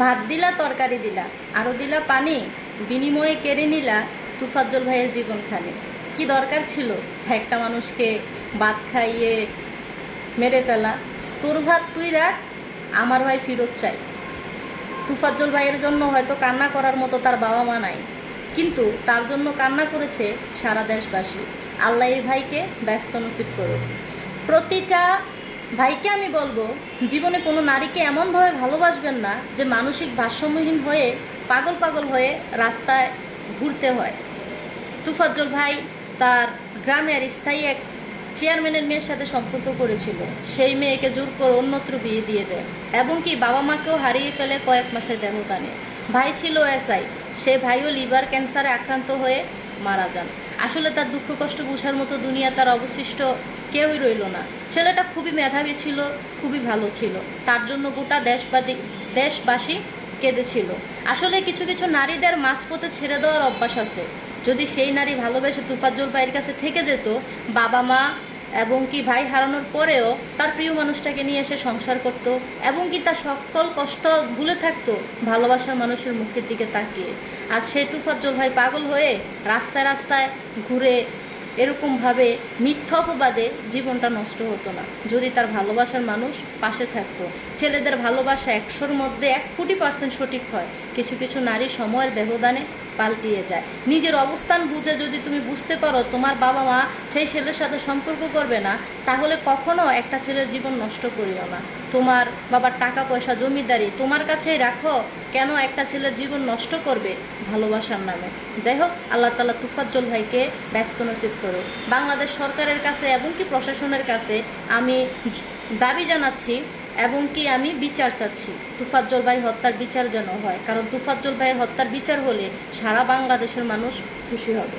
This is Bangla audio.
ভাত দিলা, তরকারি দিলা, আরও দিলা পানি, বিনিময়ে কেড়ে নিলা তুফাজ্জল ভাইয়ের জীবনখানি। কি দরকার ছিল একটা মানুষকে ভাত খাইয়ে মেরে ফেলা? তোর ভাত তুই রাখ, আমার ভাই ফেরত চাই। তুফাজ্জল ভাইয়ের জন্য হয়তো কান্না করার মতো তার বাবা মা নাই, কিন্তু তার জন্য কান্না করেছে সারা দেশবাসী। আল্লাহ এই ভাইকে ব্যস্ত নসিব করুক। প্রতিটা ভাইকে আমি বলবো, জীবনে কোনো নারীকে এমনভাবে ভালোবাসবেন না যে মানসিক ভারসাম্যহীন হয়ে পাগল পাগল হয়ে রাস্তায় ঘুরতে হয়। তুফাজ্জল ভাই তার গ্রামের স্থায়ী এক চেয়ারম্যানের মেয়ের সাথে সম্পর্ক করেছিল। সেই মেয়েকে জোর করে অন্যত্র বিয়ে দিয়ে দেয় এবং কি বাবা মাকেও হারিয়ে ফেলে কয়েক মাসের ব্যবধানে। ভাই ছিল এসআই, সে ভাইও লিভার ক্যান্সারে আক্রান্ত হয়ে মারা যান। আসলে তার দুঃখ কষ্ট বোঝার মতো দুনিয়া তার অবশিষ্ট কেউই রইল না। ছেলেটা খুবই মেধাবী ছিল, খুবই ভালো ছিল, তার জন্য গোটা দেশবাসী কেঁদেছিল। আসলে কিছু কিছু নারীদের মাঝপথে ছেড়ে দেওয়ার অভ্যাস আছে। যদি সেই নারী ভালোবেসে তুফাজ্জল ভাইয়ের কাছে থেকে যেত, বাবা মা এবং কি ভাই হারানোর পরেও তার প্রিয় মানুষটাকে নিয়ে এসে সংসার করত এবং কি তার সকল কষ্ট ভুলে থাকতো ভালোবাসার মানুষের মুখের দিকে তাকিয়ে। আর সেই তুফাজ্জল ভাই পাগল হয়ে রাস্তায় রাস্তায় ঘুরে এরকমভাবে মিথ্যা অপবাদে জীবনটা নষ্ট হতো না যদি তার ভালোবাসার মানুষ পাশে থাকতো। ছেলেদের ভালোবাসা 100-র মধ্যে 1 কোটি% সঠিক হয়, কিছু কিছু নারী সময়ের ব্যবধানে পাল্টিয়ে যায়। নিজের অবস্থান বুঝে যদি তুমি বুঝতে পারো তোমার বাবা মা সেই ছেলের সাথে সম্পর্ক করবে না, তাহলে কখনো একটা ছেলের জীবন নষ্ট করিও না। তোমার বাবার টাকা পয়সা জমিদারি তোমার কাছেই রাখো, কেন একটা ছেলের জীবন নষ্ট করবে ভালোবাসার নামে? যাই হোক, আল্লাহ তাআলা তুফাজ্জল ভাইকে ব্যস্ত নসিব করো। বাংলাদেশ সরকারের কাছে এবং কি প্রশাসনের কাছে আমি দাবি জানাচ্ছি এবং কি আমি বিচার চাচ্ছি, তুফাজ্জল ভাই হত্যার বিচার যেন হয়, কারণ তুফাজ্জল ভাইয়ের হত্যার বিচার হলে সারা বাংলাদেশের মানুষ খুশি হবে।